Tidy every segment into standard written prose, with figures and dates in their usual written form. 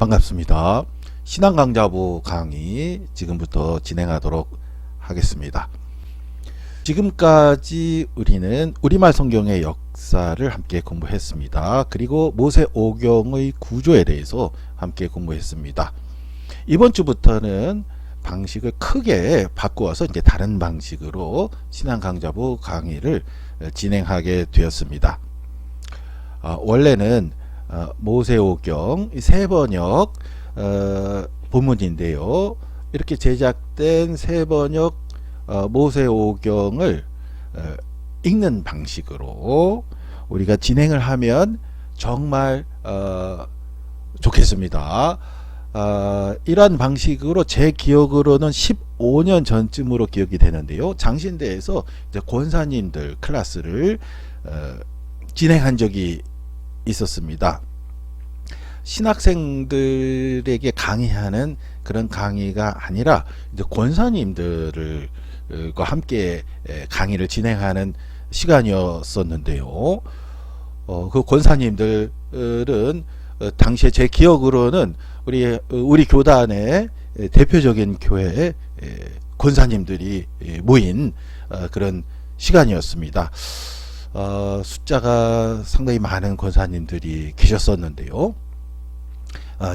반갑습니다. 신앙강좌부 강의 지금부터 진행하도록 하겠습니다. 지금까지 우리는 우리말 성경의 역사를 함께 공부했습니다. 그리고 모세오경의 구조에 대해서 함께 공부했습니다. 이번 주부터는 방식을 크게 바꾸어서 이제 다른 방식으로 신앙강좌부 강의를 진행하게 되었습니다. 원래는 모세오경 세번역 본문인데요. 이렇게 제작된 세번역 모세오경을 읽는 방식으로 우리가 진행을 하면 정말 좋겠습니다. 이러한 방식으로 제 기억으로는 15년 전쯤으로 기억이 되는데요. 장신대에서 이제 권사님들 클래스를 진행한 적이 있었습니다. 신학생들에게 강의하는 그런 강의가 아니라 이제 권사님들과 함께 강의를 진행하는 시간이었었는데요. 그 권사님들은 당시에 제 기억으로는 우리 교단의 대표적인 교회 권사님들이 모인 그런 시간이었습니다. 숫자가 상당히 많은 권사님들이 계셨었는데요.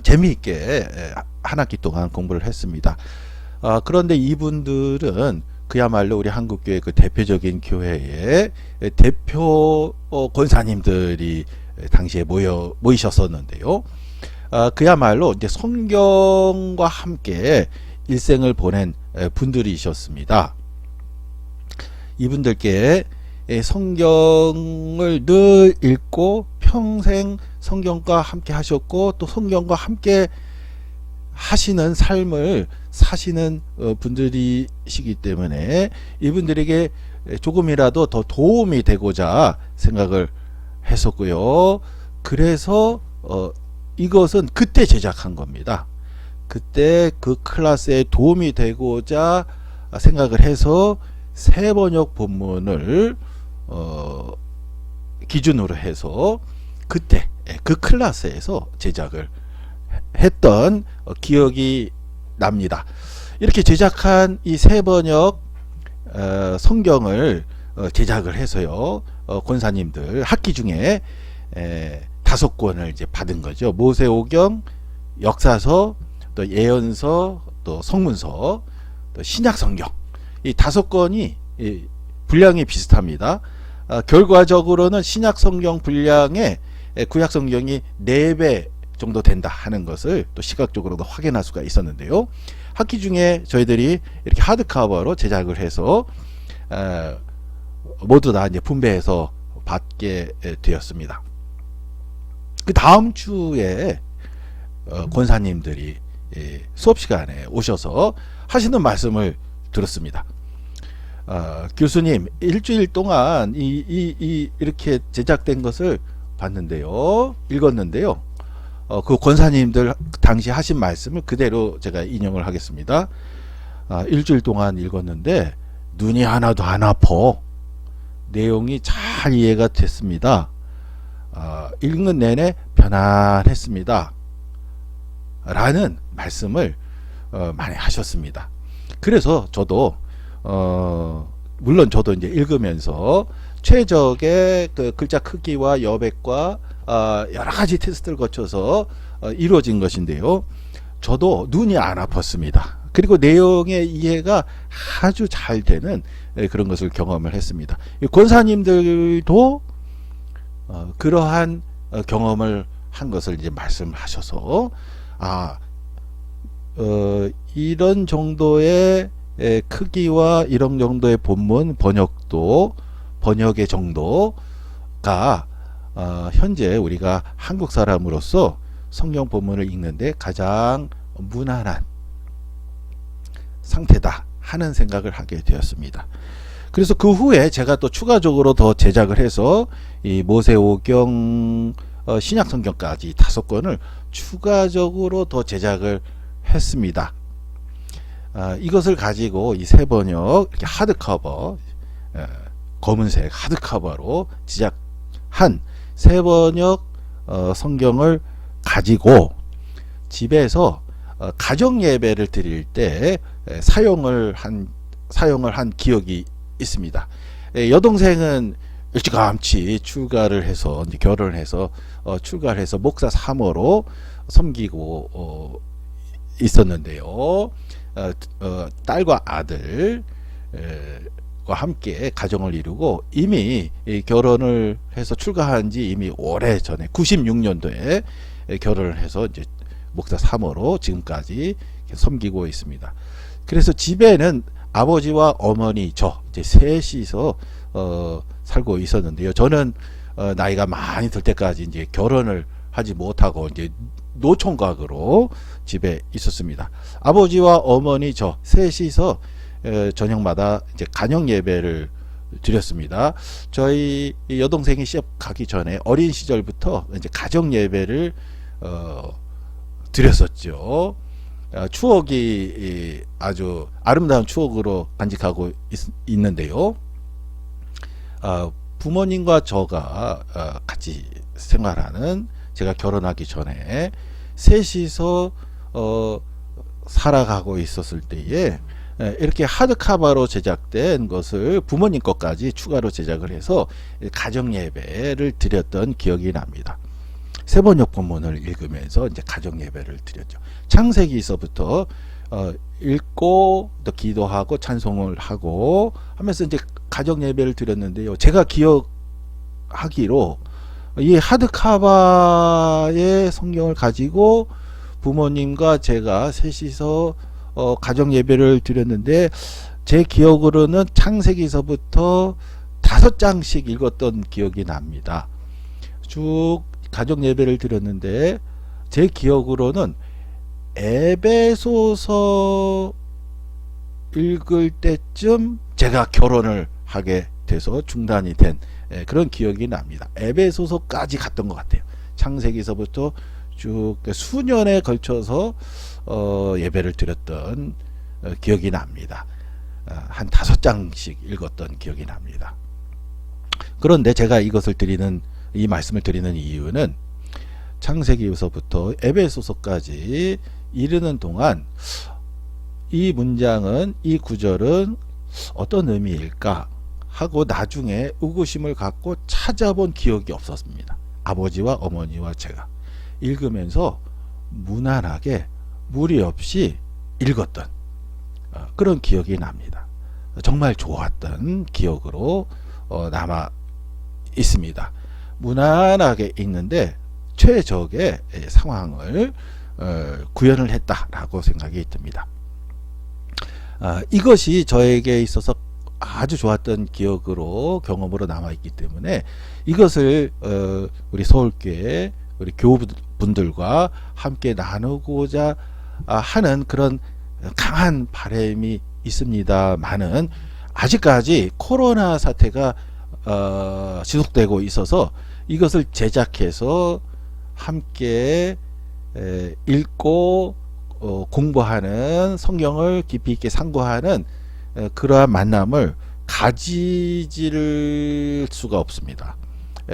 재미있게 한 학기 동안 공부를 했습니다. 그런데 이분들은 그야말로 우리 한국교회 그 대표적인 교회의 대표 권사님들이 당시에 모이셨었는데요. 그야말로 이제 성경과 함께 일생을 보낸 분들이셨습니다. 이분들께 성경을 늘 읽고 평생 성경과 함께 하셨고 또 성경과 함께 하시는 삶을 사시는 분들이시기 때문에 이분들에게 조금이라도 더 도움이 되고자 생각을 했었고요. 그래서 이것은 그때 제작한 겁니다. 그때 그 클래스에 도움이 되고자 생각을 해서 세번역 본문을 기준으로 해서 그때 그 클래스에서 제작을 했던 기억이 납니다. 이렇게 제작한 이 세번역 성경을 제작을 해서요, 권사님들 학기 중에 5권을 이제 받은 거죠. 모세오경, 역사서, 또 예언서, 또 성문서, 또 신약성경, 이 5권이 분량이 비슷합니다. 결과적으로는 신약성경 분량의 구약성경이 4배 정도 된다 하는 것을 또 시각적으로도 확인할 수가 있었는데요. 학기 중에 저희들이 이렇게 하드커버로 제작을 해서 모두 다 이제 분배해서 받게 되었습니다. 그 다음 주에 권사님들이 수업 시간에 오셔서 하시는 말씀을 들었습니다. 교수님, 일주일 동안 이렇게 제작된 것을 봤는데요, 읽었는데요. 그 권사님들 당시 하신 말씀을 그대로 제가 인용을 하겠습니다. 일주일 동안 읽었는데 눈이 하나도 안 아파. 내용이 잘 이해가 됐습니다. 읽는 내내 편안했습니다. 라는 말씀을 많이 하셨습니다. 그래서 저도 물론 저도 이제 읽으면서 최적의 그 글자 크기와 여백과 여러 가지 테스트를 거쳐서 이루어진 것인데요. 저도 눈이 안 아팠습니다. 그리고 내용의 이해가 아주 잘 되는 그런 것을 경험을 했습니다. 권사님들도 그러한 경험을 한 것을 이제 말씀하셔서 이런 정도의 크기와 이런 정도의 본문 번역의 정도가 현재 우리가 한국 사람으로서 성경 본문을 읽는데 가장 무난한 상태다 하는 생각을 하게 되었습니다. 그래서 그 후에 제가 또 추가적으로 더 제작을 해서 이 모세오경 신약성경까지 5권을 추가적으로 더 제작을 했습니다. 이것을 가지고 이 세번역 이렇게 하드커버, 검은색 하드커버로 제작한 세번역 성경을 가지고 집에서 가정 예배를 드릴 때 사용을 한 기억이 있습니다. 여동생은 일찌감치 출가를 해서 이제 결혼을 해서 출가를 해서 목사 사모로 섬기고 있었는데요. 딸과 아들과 함께 가정을 이루고 이미 결혼을 해서 출가한 지 이미 오래 전에 96년도에 결혼을 해서 이제 목사 사모로 지금까지 섬기고 있습니다. 그래서 집에는 아버지와 어머니 저 이제 셋이서 살고 있었는데요. 저는 나이가 많이 들 때까지 이제 결혼을 하지 못하고 이제 노총각으로 집에 있었습니다. 아버지와 어머니 저 셋이서 저녁마다 이제 간영 예배를 드렸습니다. 저희 여동생이 시집 가기 전에 어린 시절부터 이제 가정 예배를 드렸었죠. 추억이 아주 아름다운 추억으로 간직하고 있는데요. 부모님과 저가 같이 생활하는, 제가 결혼하기 전에 셋이서 살아가고 있었을 때에 이렇게 하드카바로 제작된 것을 부모님 것까지 추가로 제작을 해서 가정 예배를 드렸던 기억이 납니다. 세번역 본문을 읽으면서 이제 가정 예배를 드렸죠. 창세기서부터 읽고 또 기도하고 찬송을 하고 하면서 이제 가정 예배를 드렸는데요. 제가 기억하기로 이 하드카바의 성경을 가지고 부모님과 제가 셋이서 가정 예배를 드렸는데, 제 기억으로는 창세기서부터 5장씩 읽었던 기억이 납니다. 쭉 가정 예배를 드렸는데 제 기억으로는 에베소서 읽을 때쯤 제가 결혼을 하게 돼서 중단이 된 그런 기억이 납니다. 에베소서까지 갔던 것 같아요. 창세기서부터 쭉 수년에 걸쳐서 예배를 드렸던 기억이 납니다. 한 5장씩 읽었던 기억이 납니다. 그런데 제가 이 말씀을 드리는 이유는 창세기서부터 에베소서까지 이르는 동안 이 문장은, 이 구절은 어떤 의미일까 하고 나중에 의구심을 갖고 찾아본 기억이 없었습니다. 아버지와 어머니와 제가 읽으면서 무난하게 무리 없이 읽었던 그런 기억이 납니다. 정말 좋았던 기억으로 남아 있습니다. 무난하게 읽는데 최적의 상황을 구현을 했다라고 생각이 듭니다. 이것이 저에게 있어서 아주 좋았던 기억으로, 경험으로 남아있기 때문에 이것을 우리 서울교회 우리 교우분들과 함께 나누고자 하는 그런 강한 바람이 있습니다만은 아직까지 코로나 사태가 지속되고 있어서 이것을 제작해서 함께 읽고 공부하는, 성경을 깊이 있게 상고하는 그러한 만남을 가지질 수가 없습니다.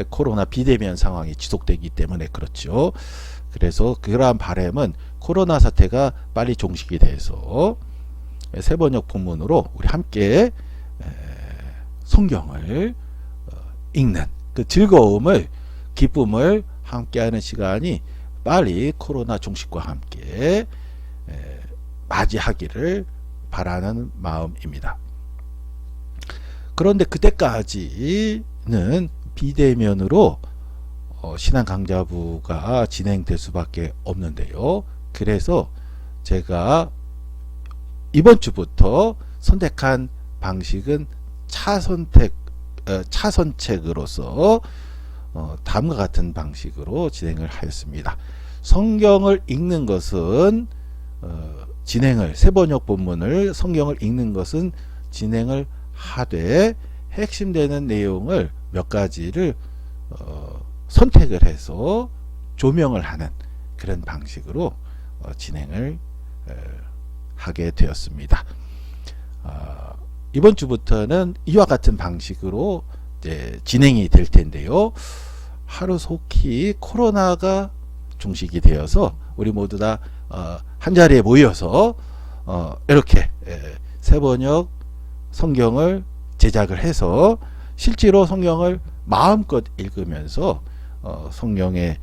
코로나 비대면 상황이 지속되기 때문에 그렇죠. 그래서 그러한 바람은 코로나 사태가 빨리 종식이 돼서 세번역 본문으로 우리 함께 성경을 읽는 그 즐거움을, 기쁨을 함께하는 시간이 빨리 코로나 종식과 함께 맞이하기를 바라는 마음입니다. 그런데 그때까지는 비대면으로 신앙 강좌부가 진행될 수밖에 없는데요. 그래서 제가 이번 주부터 선택한 방식은 차선책으로서 다음과 같은 방식으로 진행을 하였습니다. 성경을 읽는 것은 세번역 본문을 성경을 읽는 것은 진행을 하되 핵심되는 내용을 몇 가지를 선택을 해서 조명을 하는 그런 방식으로 진행을 하게 되었습니다. 이번 주부터는 이와 같은 방식으로 이제 진행이 될 텐데요. 하루속히 코로나가 종식이 되어서 우리 모두 다 한 자리에 모여서 이렇게 새번역 성경을 제작을 해서 실제로 성경을 마음껏 읽으면서 성경의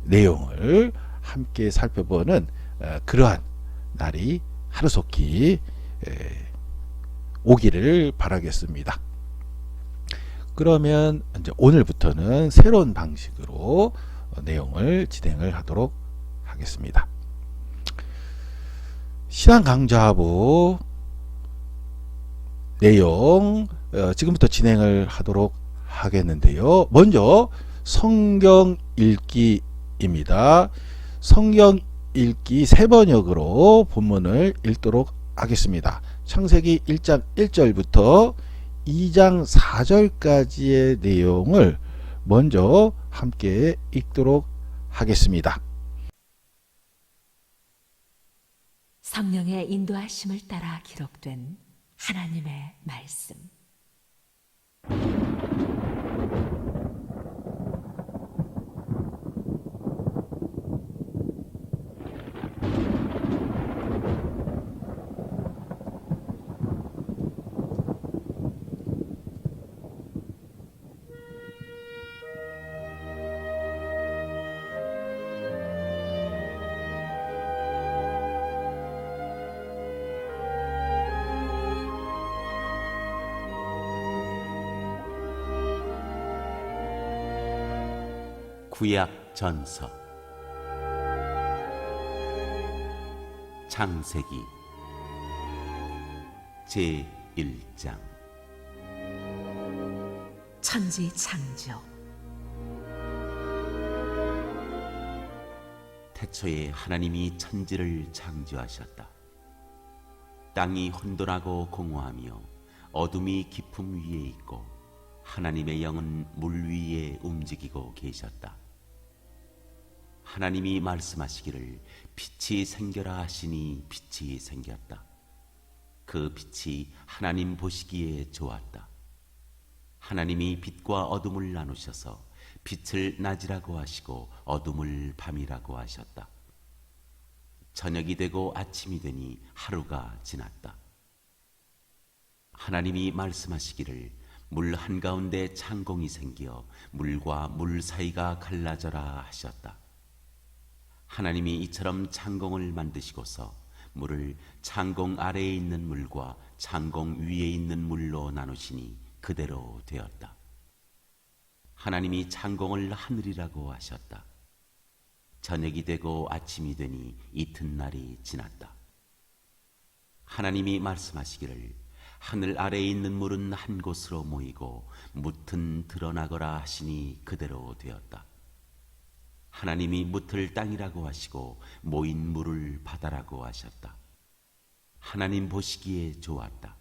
내용을 함께 살펴보는 그러한 날이 하루속히 오기를 바라겠습니다. 그러면 이제 오늘부터는 새로운 방식으로 내용을 진행을 하도록 하겠습니다. 신앙 강좌부 내용 지금부터 진행을 하도록 하겠는데요. 먼저 성경 읽기입니다. 성경 읽기 새번역으로 본문을 읽도록 하겠습니다. 창세기 1장 1절부터 2장 4절까지의 내용을 먼저 함께 읽도록 하겠습니다. 성령의 인도하심을 따라 기록된 하나님의 말씀. 구약 전서 창세기 제1장. 천지 창조. 태초에 하나님이 천지를 창조하셨다. 땅이 혼돈하고 공허하며 어둠이 깊음 위에 있고 하나님의 영은 물 위에 움직이고 계셨다. 하나님이 말씀하시기를 빛이 생겨라 하시니 빛이 생겼다. 그 빛이 하나님 보시기에 좋았다. 하나님이 빛과 어둠을 나누셔서 빛을 낮이라고 하시고 어둠을 밤이라고 하셨다. 저녁이 되고 아침이 되니 하루가 지났다. 하나님이 말씀하시기를 물 한가운데 창공이 생겨 물과 물 사이가 갈라져라 하셨다. 하나님이 이처럼 창공을 만드시고서 물을 창공 아래에 있는 물과 창공 위에 있는 물로 나누시니 그대로 되었다. 하나님이 창공을 하늘이라고 하셨다. 저녁이 되고 아침이 되니 이튿날이 지났다. 하나님이 말씀하시기를 하늘 아래에 있는 물은 한 곳으로 모이고 뭇은 드러나거라 하시니 그대로 되었다. 하나님이 뭇을 땅이라고 하시고 모인 물을 바다라고 하셨다. 하나님 보시기에 좋았다.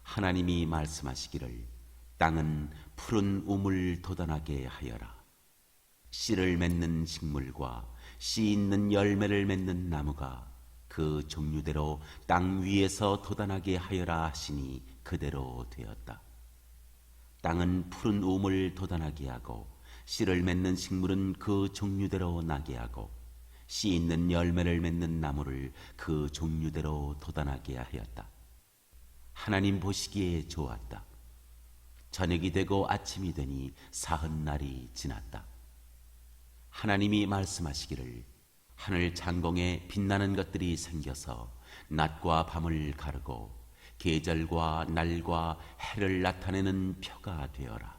하나님이 말씀하시기를 땅은 푸른 우물 돋아나게 하여라. 씨를 맺는 식물과 씨 있는 열매를 맺는 나무가 그 종류대로 땅 위에서 돋아나게 하여라 하시니 그대로 되었다. 땅은 푸른 우물 돋아나게 하고 씨를 맺는 식물은 그 종류대로 나게 하고 씨 있는 열매를 맺는 나무를 그 종류대로 돋아나게 하였다. 하나님 보시기에 좋았다. 저녁이 되고 아침이 되니 사흔날이 지났다. 하나님이 말씀하시기를 하늘 창공에 빛나는 것들이 생겨서 낮과 밤을 가르고 계절과 날과 해를 나타내는 표가 되어라.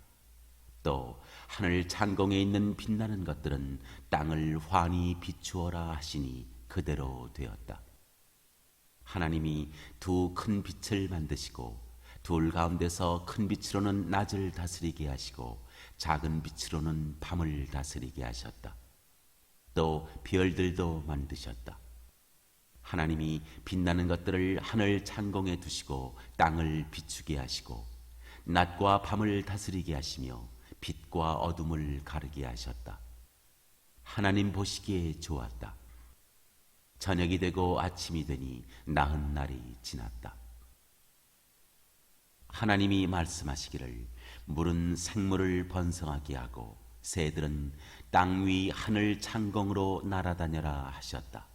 또 하늘 창공에 있는 빛나는 것들은 땅을 환히 비추어라 하시니 그대로 되었다. 하나님이 두 큰 빛을 만드시고 둘 가운데서 큰 빛으로는 낮을 다스리게 하시고 작은 빛으로는 밤을 다스리게 하셨다. 또 별들도 만드셨다. 하나님이 빛나는 것들을 하늘 창공에 두시고 땅을 비추게 하시고 낮과 밤을 다스리게 하시며 빛과 어둠을 가르게 하셨다. 하나님 보시기에 좋았다. 저녁이 되고 아침이 되니 나흔날이 지났다. 하나님이 말씀하시기를 물은 생물을 번성하게 하고 새들은 땅 위 하늘 창공으로 날아다녀라 하셨다.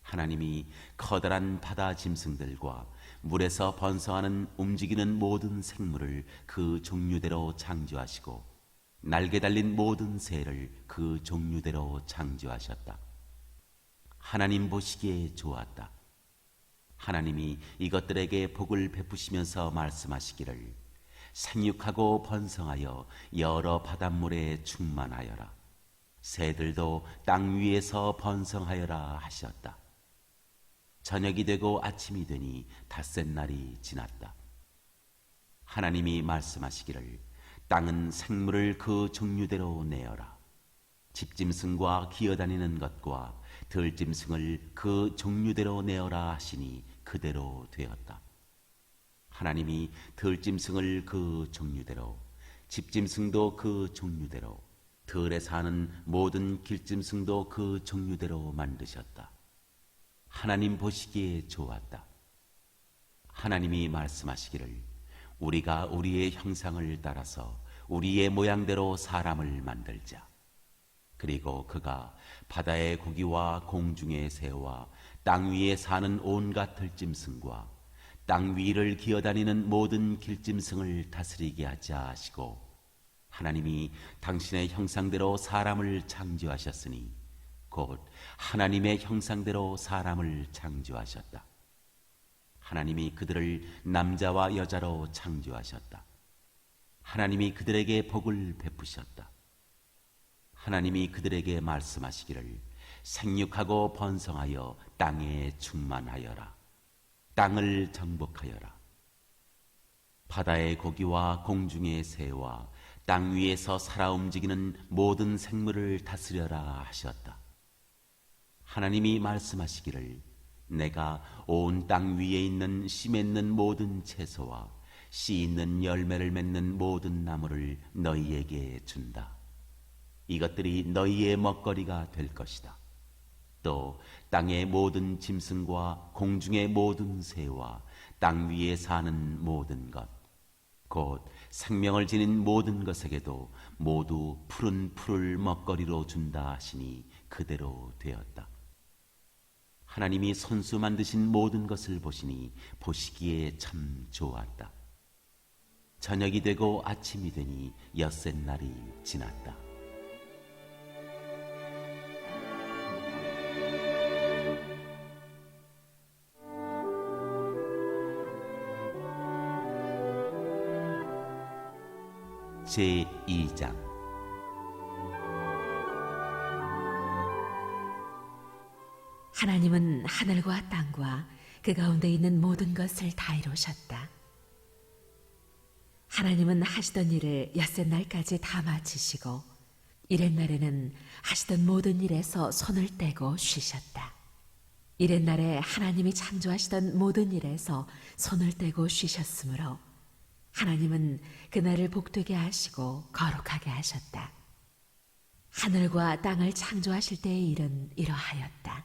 하나님이 커다란 바다 짐승들과 물에서 번성하는 움직이는 모든 생물을 그 종류대로 창조하시고 날개 달린 모든 새를 그 종류대로 창조하셨다. 하나님 보시기에 좋았다. 하나님이 이것들에게 복을 베푸시면서 말씀하시기를 생육하고 번성하여 여러 바닷물에 충만하여라. 새들도 땅 위에서 번성하여라 하셨다. 저녁이 되고 아침이 되니 닷새 날이 지났다. 하나님이 말씀하시기를 땅은 생물을 그 종류대로 내어라. 집짐승과 기어다니는 것과 들짐승을 그 종류대로 내어라 하시니 그대로 되었다. 하나님이 들짐승을 그 종류대로, 집짐승도 그 종류대로, 들에 사는 모든 길짐승도 그 종류대로 만드셨다. 하나님 보시기에 좋았다. 하나님이 말씀하시기를 우리가 우리의 형상을 따라서 우리의 모양대로 사람을 만들자. 그리고 그가 바다의 고기와 공중의 새와 땅 위에 사는 온갖 들짐승과 땅 위를 기어다니는 모든 길짐승을 다스리게 하자 하시고, 하나님이 당신의 형상대로 사람을 창조하셨으니 곧 하나님의 형상대로 사람을 창조하셨다. 하나님이 그들을 남자와 여자로 창조하셨다. 하나님이 그들에게 복을 베푸셨다. 하나님이 그들에게 말씀하시기를 생육하고 번성하여 땅에 충만하여라. 땅을 정복하여라. 바다의 고기와 공중의 새와 땅 위에서 살아 움직이는 모든 생물을 다스려라 하셨다. 하나님이 말씀하시기를 내가 온 땅 위에 있는 씨 맺는 모든 채소와 씨 있는 열매를 맺는 모든 나무를 너희에게 준다. 이것들이 너희의 먹거리가 될 것이다. 또 땅의 모든 짐승과 공중의 모든 새와 땅 위에 사는 모든 것, 곧 생명을 지닌 모든 것에게도 모두 푸른 풀을 먹거리로 준다 하시니 그대로 되었다. 하나님이 손수 만드신 모든 것을 보시니 보시기에 참 좋았다. 저녁이 되고 아침이 되니 엿새 날이 지났다. 제2장 하나님은 하늘과 땅과 그 가운데 있는 모든 것을 다 이루셨다. 하나님은 하시던 일을 엿새 날까지 다 마치시고 이렛날에는 하시던 모든 일에서 손을 떼고 쉬셨다. 이렛날에 하나님이 창조하시던 모든 일에서 손을 떼고 쉬셨으므로 하나님은 그날을 복되게 하시고 거룩하게 하셨다. 하늘과 땅을 창조하실 때의 일은 이러하였다.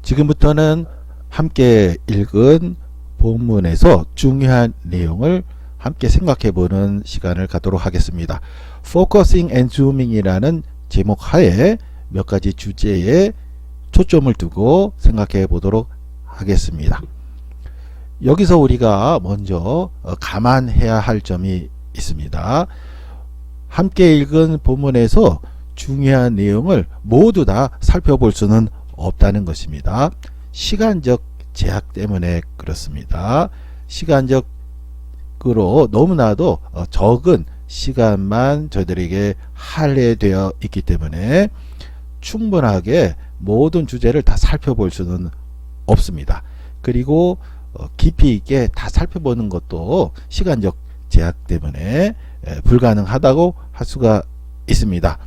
지금부터는 함께 읽은 본문에서 중요한 내용을 함께 생각해 보는 시간을 갖도록 하겠습니다. Focusing and Zooming이라는 제목 하에 몇 가지 주제에 초점을 두고 생각해 보도록 하겠습니다. 여기서 우리가 먼저 감안해야 할 점이 있습니다. 함께 읽은 본문에서 중요한 내용을 모두 다 살펴볼 수는 없다는 것입니다. 시간적 제약 때문에 그렇습니다. 시간적으로 너무나도 적은 시간만 저희들에게 할애되어 있기 때문에 충분하게 모든 주제를 다 살펴볼 수는 없습니다. 그리고 깊이 있게 다 살펴보는 것도 시간적 제약 때문에 불가능하다고 할 수가 있습니다.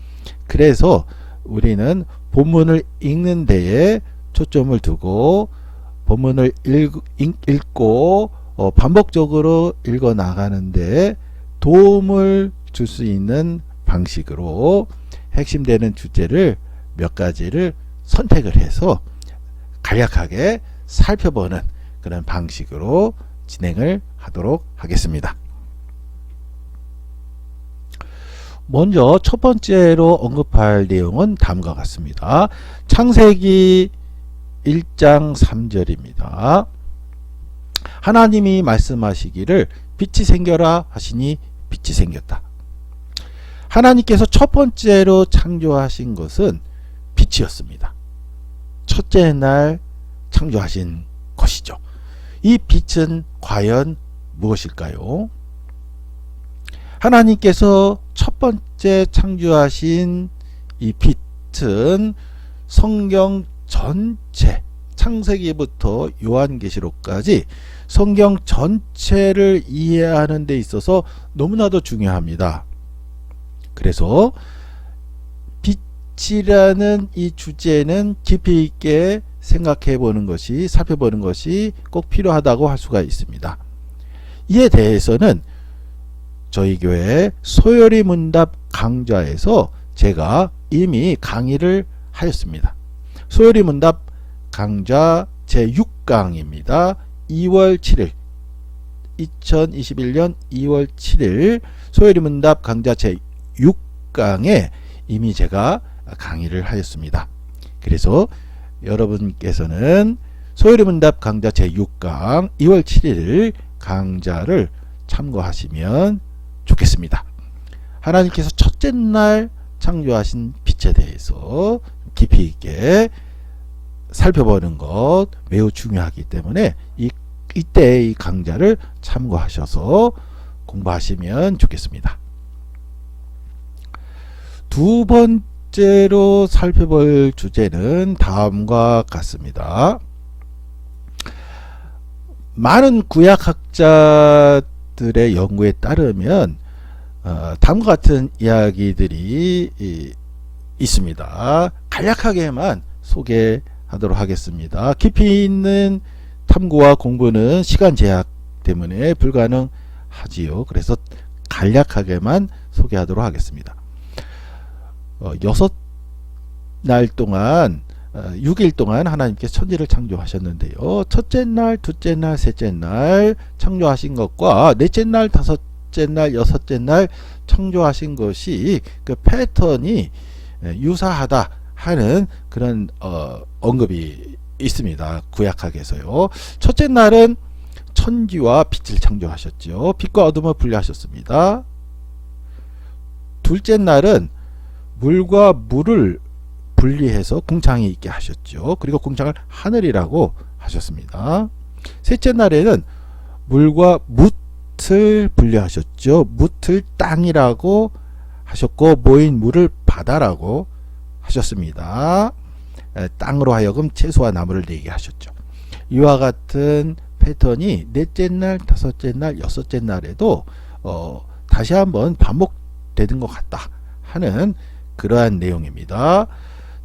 그래서 우리는 본문을 읽는 데에 초점을 두고 본문을 읽고 반복적으로 읽어 나가는데 도움을 줄 수 있는 방식으로 핵심되는 주제를 몇 가지를 선택을 해서 간략하게 살펴보는 그런 방식으로 진행을 하도록 하겠습니다. 먼저 첫 번째로 언급할 내용은 다음과 같습니다. 창세기 1장 3절입니다. 하나님이 말씀하시기를 빛이 생겨라 하시니 빛이 생겼다. 하나님께서 첫 번째로 창조하신 것은 빛이었습니다. 첫째 날 창조하신 것이죠. 이 빛은 과연 무엇일까요? 하나님께서 첫 번째 창조하신 이 빛은 성경 전체, 창세기부터 요한계시록까지 성경 전체를 이해하는 데 있어서 너무나도 중요합니다. 그래서 빛이라는 이 주제는 깊이 있게 생각해 보는 것이, 살펴보는 것이 꼭 필요하다고 할 수가 있습니다. 이에 대해서는 저희 교회 소요리 문답 강좌에서 제가 이미 강의를 하였습니다. 소요리 문답 강좌 제6강입니다. 2월 7일 2021년 2월 7일 소요리 문답 강좌 제6강에 이미 제가 강의를 하였습니다. 그래서 여러분께서는 소요리 문답 강좌 제6강 2월 7일 강좌를 참고하시면 좋겠습니다. 하나님께서 첫째 날 창조하신 빛에 대해서 깊이 있게 살펴보는 것 매우 중요하기 때문에 이때 이 강좌를 참고하셔서 공부하시면 좋겠습니다. 두 번째로 살펴볼 주제는 다음과 같습니다. 많은 구약학자들의 연구에 따르면 다음과 같은 이야기들이 있습니다. 간략하게만 소개하도록 하겠습니다. 깊이 있는 탐구와 공부는 시간 제약 때문에 불가능하지요. 그래서 간략하게만 소개하도록 하겠습니다. 6날 동안 6일 동안 하나님께서 천지를 창조하셨는데요. 첫째 날, 둘째 날, 셋째 날 창조하신 것과 넷째 날, 다섯째 날, 여섯째 날 창조하신 것이 그 패턴이 유사하다 하는 그런 언급이 있습니다. 구약학에서요. 첫째 날은 천지와 빛을 창조하셨죠. 빛과 어둠을 분리하셨습니다. 둘째 날은 물과 물을 분리해서 궁창이 있게 하셨죠. 그리고 궁창을 하늘이라고 하셨습니다. 셋째 날에는 물과 뭇을 분리하셨죠. 뭇을 땅이라고 하셨고 모인 물을 바다라고 하셨습니다. 땅으로 하여금 채소와 나무를 내게 하셨죠. 이와 같은 패턴이 넷째 날, 다섯째 날, 여섯째 날에도 다시 한번 반복되는 것 같다 하는 그러한 내용입니다.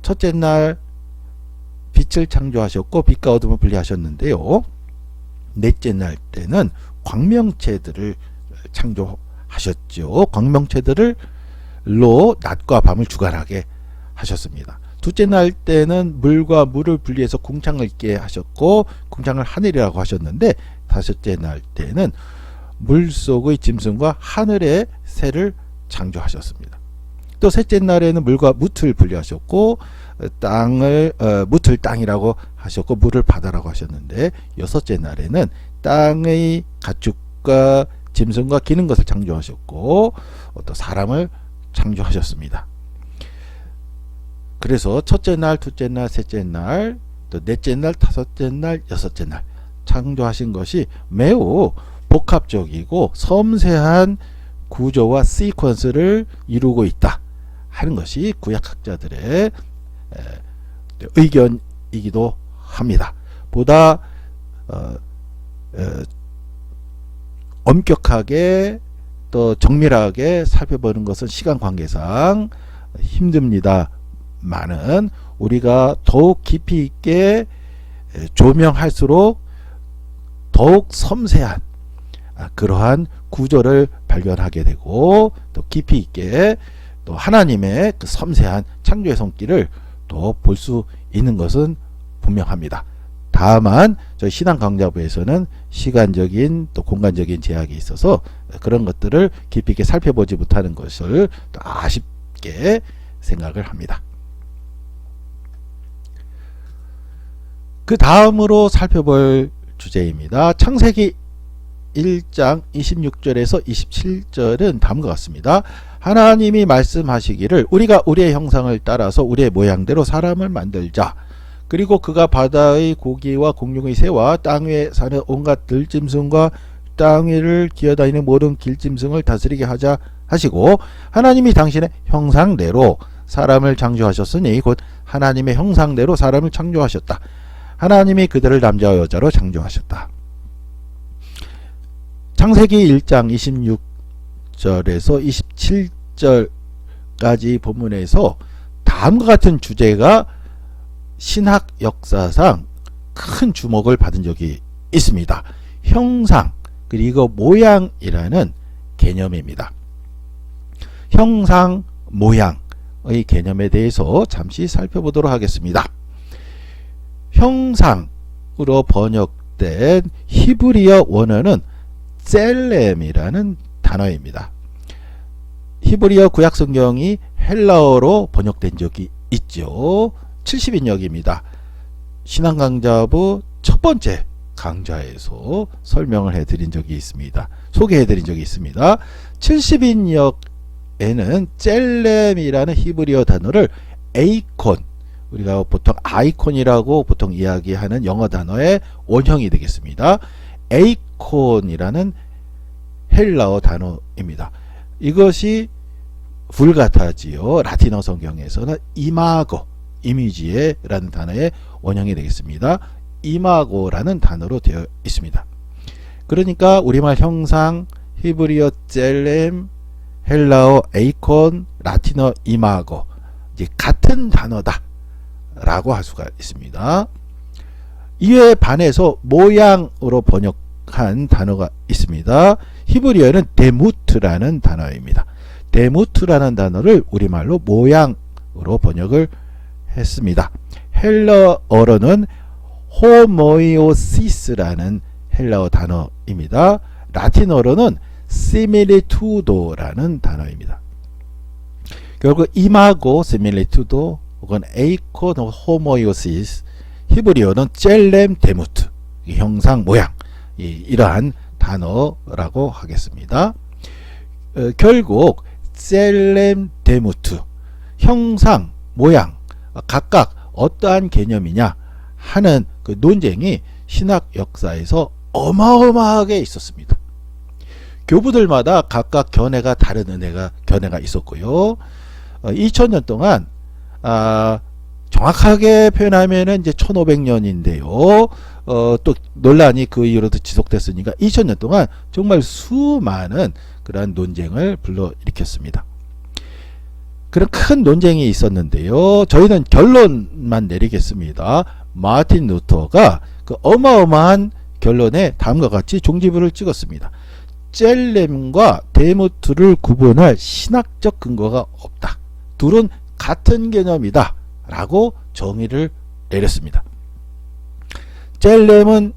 첫째 날 빛을 창조하셨고 빛과 어둠을 분리하셨는데요. 넷째 날 때는 광명체들을 창조하셨죠. 광명체들로 낮과 밤을 주관하게 하셨습니다. 둘째 날 때는 물과 물을 분리해서 궁창을 있게 하셨고 궁창을 하늘이라고 하셨는데 다섯째 날 때는 물속의 짐승과 하늘의 새를 창조하셨습니다. 또 셋째 날에는 물과 뭇을 분리하셨고 땅을 뭇을 땅이라고 하셨고 물을 바다라고 하셨는데 여섯째 날에는 땅의 가축과 짐승과 기는 것을 창조하셨고 또 사람을 창조하셨습니다. 그래서 첫째 날, 둘째 날, 셋째 날, 또 넷째 날, 다섯째 날, 여섯째 날 창조하신 것이 매우 복합적이고 섬세한 구조와 시퀀스를 이루고 있다 하는 것이 구약학자들의 의견이기도 합니다. 보다 엄격하게 또 정밀하게 살펴보는 것은 시간 관계상 힘듭니다. 많은 우리가 더욱 깊이 있게 조명할수록 더욱 섬세한 그러한 구조를 발견하게 되고 또 깊이 있게 또 하나님의 그 섬세한 창조의 손길을 또 볼 수 있는 것은 분명합니다. 다만 저희 신앙 강좌부에서는 시간적인 또 공간적인 제약이 있어서 그런 것들을 깊이 있게 살펴보지 못하는 것을 또 아쉽게 생각을 합니다. 그 다음으로 살펴볼 주제입니다. 창세기 1장 26절에서 27절은 다음과 같습니다. 하나님이 말씀하시기를 우리가 우리의 형상을 따라서 우리의 모양대로 사람을 만들자. 그리고 그가 바다의 고기와 공중의 새와 땅 위에 사는 온갖 들짐승과 땅 위를 기어다니는 모든 길짐승을 다스리게 하자 하시고 하나님이 당신의 형상대로 사람을 창조하셨으니 곧 하나님의 형상대로 사람을 창조하셨다. 하나님이 그들을 남자와 여자로 창조하셨다. 창세기 1장 26절에서 27절까지 본문에서 다음과 같은 주제가 신학 역사상 큰 주목을 받은 적이 있습니다. 형상 그리고 모양이라는 개념입니다. 형상, 모양의 개념에 대해서 잠시 살펴보도록 하겠습니다. 형상으로 번역된 히브리어 원어는 셀렘이라는 단어입니다. 히브리어 구약성경이 헬라어로 번역된 적이 있죠. 70인역입니다. 신앙강좌부 첫 번째 강좌에서 설명을 해드린 적이 있습니다. 소개해드린 적이 있습니다. 70인역에는 셀렘이라는 히브리어 단어를 에이콘, 우리가 보통 아이콘이라고 보통 이야기하는 영어 단어의 원형이 되겠습니다. 에이콘이라는 헬라어 단어입니다. 이것이 불같아지요. 라틴어 성경에서는 이마고, 이미지에라는 단어의 원형이 되겠습니다. 이마고라는 단어로 되어 있습니다. 그러니까 우리말 형상, 히브리어 셀렘, 헬라어 에이콘, 라틴어 이마고, 이제 같은 단어다 라고 할 수가 있습니다. 이에 반해서 모양으로 번역한 단어가 있습니다. 히브리어는 데무트라는 단어입니다. 데무트라는 단어를 우리말로 모양으로 번역을 했습니다. 헬라어로는 호모이오시스라는 헬라어 단어입니다. 라틴어로는 시밀리투도라는 단어입니다. 결국 이마고, 시밀리투도 혹은 에이콘, 호모이오시스, 히브리어는 셀렘, 데무트, 형상, 모양, 이러한 단어라고 하겠습니다. 결국 셀렘, 데무트, 형상, 모양, 각각 어떠한 개념이냐 하는 그 논쟁이 신학 역사에서 어마어마하게 있었습니다. 교부들마다 각각 견해가 다른 견해가 있었고요. 2000년 동안 정확하게 표현하면은 이제 1500년인데요. 또 논란이 그 이후로도 지속됐으니까 2000년 동안 정말 수많은 그러한 논쟁을 불러일으켰습니다. 그런 큰 논쟁이 있었는데요. 저희는 결론만 내리겠습니다. 마틴 루터가 그 어마어마한 결론에 다음과 같이 종지부를 찍었습니다. 셀렘과 데무트를 구분할 신학적 근거가 없다. 둘은 같은 개념이다 라고 정의를 내렸습니다. 셀렘은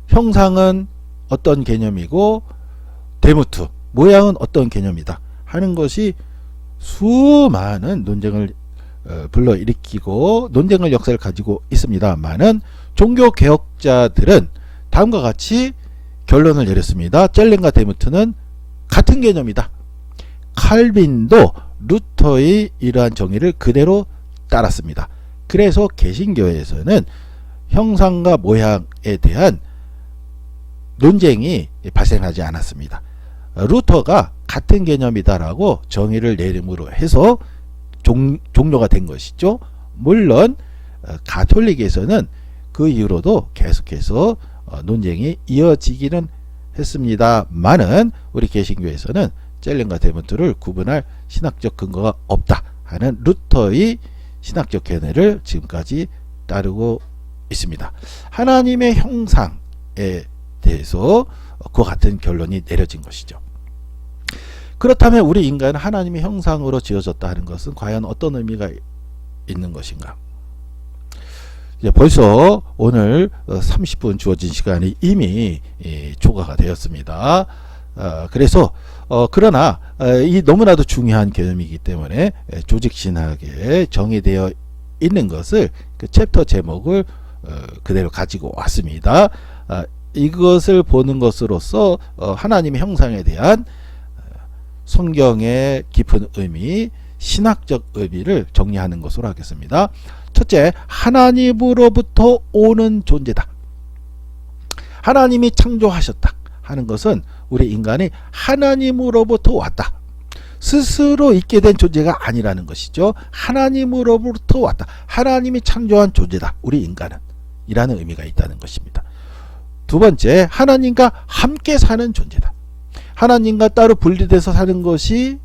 형상은 어떤 개념이고 데무트 모양은 어떤 개념이다 하는 것이 수많은 논쟁을 불러일으키고 논쟁의 역사를 가지고 있습니다만은 종교개혁자들은 다음과 같이 결론을 내렸습니다. 셀렘과 데무트는 같은 개념이다. 칼빈도 루터의 이러한 정의를 그대로 따랐습니다. 그래서 개신교에서는 형상과 모양에 대한 논쟁이 발생하지 않았습니다. 루터가 같은 개념이다라고 정의를 내림으로 해서 종료가 된 것이죠. 물론 가톨릭에서는 그 이후로도 계속해서 논쟁이 이어지기는 했습니다만은 우리 개신교에서는 셀렘과 데무트를 구분할 신학적 근거가 없다 하는 루터의 신학적 견해를 지금까지 따르고 있습니다. 하나님의 형상에 대해서 그와 같은 결론이 내려진 것이죠. 그렇다면 우리 인간은 하나님의 형상으로 지어졌다 하는 것은 과연 어떤 의미가 있는 것인가? 이제 벌써 오늘 30분 주어진 시간이 이미 초과가 되었습니다. 그래서 그러나 이 너무나도 중요한 개념이기 때문에 조직신학에 정의되어 있는 것을 그 챕터 제목을 그대로 가지고 왔습니다. 이것을 보는 것으로서 하나님의 형상에 대한 성경의 깊은 의미, 신학적 의미를 정리하는 것으로 하겠습니다. 첫째, 하나님으로부터 오는 존재다. 하나님이 창조하셨다 하는 것은 우리 인간이 하나님으로부터 왔다. 스스로 있게 된 존재가 아니라는 것이죠. 하나님으로부터 왔다. 하나님이 창조한 존재다. 우리 인간은. 이라는 의미가 있다는 것입니다. 두 번째, 하나님과 함께 사는 존재다. 하나님과 따로 분리돼서 사는 것이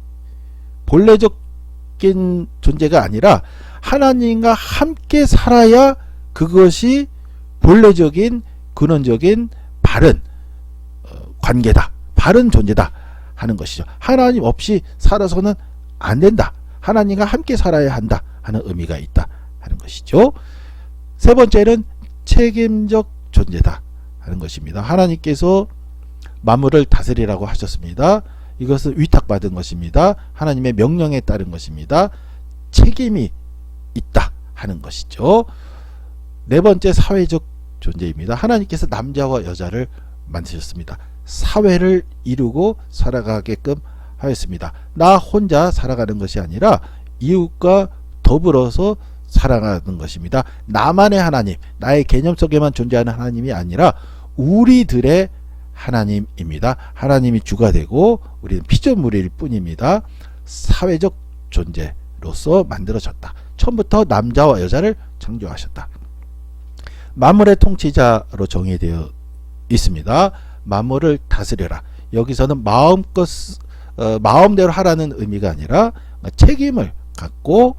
본래적인 존재가 아니라 하나님과 함께 살아야 그것이 본래적인 근원적인 바른 관계다. 바른 존재다 하는 것이죠. 하나님 없이 살아서는 안 된다. 하나님과 함께 살아야 한다 하는 의미가 있다 하는 것이죠. 세 번째는 책임적 존재다 하는 것입니다. 하나님께서 만물을 다스리라고 하셨습니다. 이것은 위탁받은 것입니다. 하나님의 명령에 따른 것입니다. 책임이 있다 하는 것이죠. 네 번째, 사회적 존재입니다. 하나님께서 남자와 여자를 만드셨습니다. 사회를 이루고 살아가게끔 하였습니다. 나 혼자 살아가는 것이 아니라 이웃과 더불어서 살아가는 것입니다. 나만의 하나님, 나의 개념 속에만 존재하는 하나님이 아니라 우리들의 하나님입니다. 하나님이 주가 되고 우리는 피조물일 뿐입니다. 사회적 존재로서 만들어졌다. 처음부터 남자와 여자를 창조하셨다. 만물의 통치자로 정의되어 있습니다. 만물을 다스려라. 여기서는 마음대로 하라는 의미가 아니라 책임을 갖고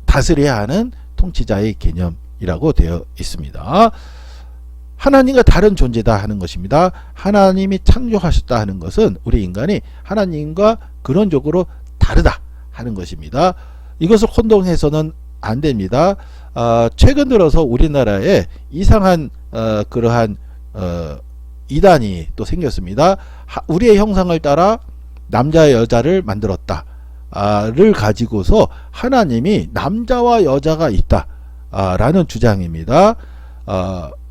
다스려야 하는 통치자의 개념이라고 되어 있습니다. 하나님과 다른 존재다 하는 것입니다. 하나님이 창조하셨다 하는 것은 우리 인간이 하나님과 근원적으로 다르다 하는 것입니다. 이것을 혼동해서는 안 됩니다. 최근 들어서 우리나라에 이상한 그러한 이단이 또 생겼습니다. 우리의 형상을 따라 남자 여자를 만들었다 를 가지고서 하나님이 남자와 여자가 있다 라는 주장입니다.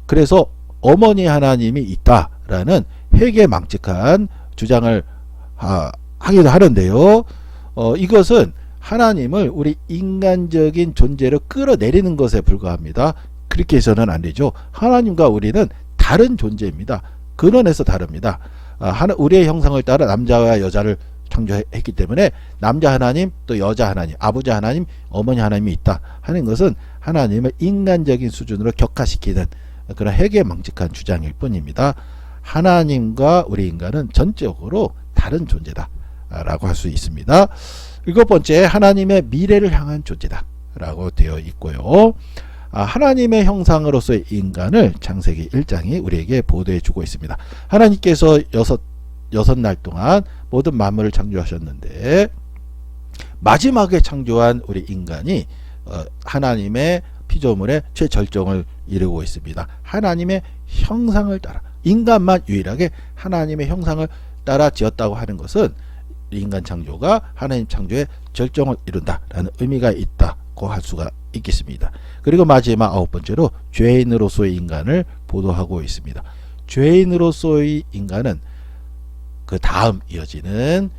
그래서 어머니 하나님이 있다라는 회개망측한 주장을 하기도 하는데요. 이것은 하나님을 우리 인간적인 존재로 끌어내리는 것에 불과합니다. 그렇게 해서는 안 되죠. 하나님과 우리는 다른 존재입니다. 근원에서 다릅니다. 우리의 형상을 따라 남자와 여자를 창조했기 때문에 남자 하나님 또 여자 하나님, 아버지 하나님, 어머니 하나님이 있다 하는 것은 하나님을 인간적인 수준으로 격화시키는 그런 회개망측한 주장일 뿐입니다. 하나님과 우리 인간은 전적으로 다른 존재다 라고 할 수 있습니다. 일곱 번째, 하나님의 미래를 향한 존재다 라고 되어 있고요. 하나님의 형상으로서의 인간을 창세기 1장이 우리에게 보도해 주고 있습니다. 하나님께서 여섯 날 동안 모든 만물을 창조하셨는데 마지막에 창조한 우리 인간이 하나님의 피조물의 최절정을 이루고 있습니다. 하나님의 형상을 따라, 인간만 유일하게 하나님의 형상을 따라 지었다고 하는 것은 인간 창조가 하나님 창조의 절정을 이룬다라는 의미가 있다고 할 수가 있겠습니다. 그리고 마지막 아홉 번째로 죄인으로서의 인간을 보도하고 있습니다. 죄인으로서의 인간은 그 다음 이어지는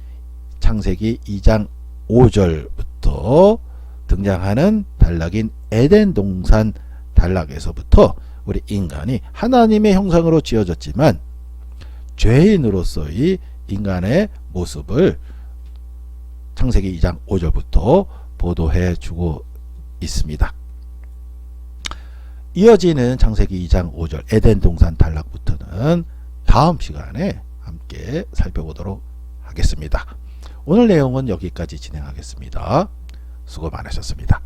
창세기 2장 5절부터 등장하는 단락인 에덴 동산 단락에서부터 우리 인간이 하나님의 형상으로 지어졌지만 죄인으로서의 인간의 모습을 창세기 2장 5절부터 보도해 주고 있습니다. 이어지는 창세기 2장 5절 에덴 동산 단락부터는 다음 시간에 함께 살펴보도록 하겠습니다. 오늘 내용은 여기까지 진행하겠습니다. 수고 많으셨습니다.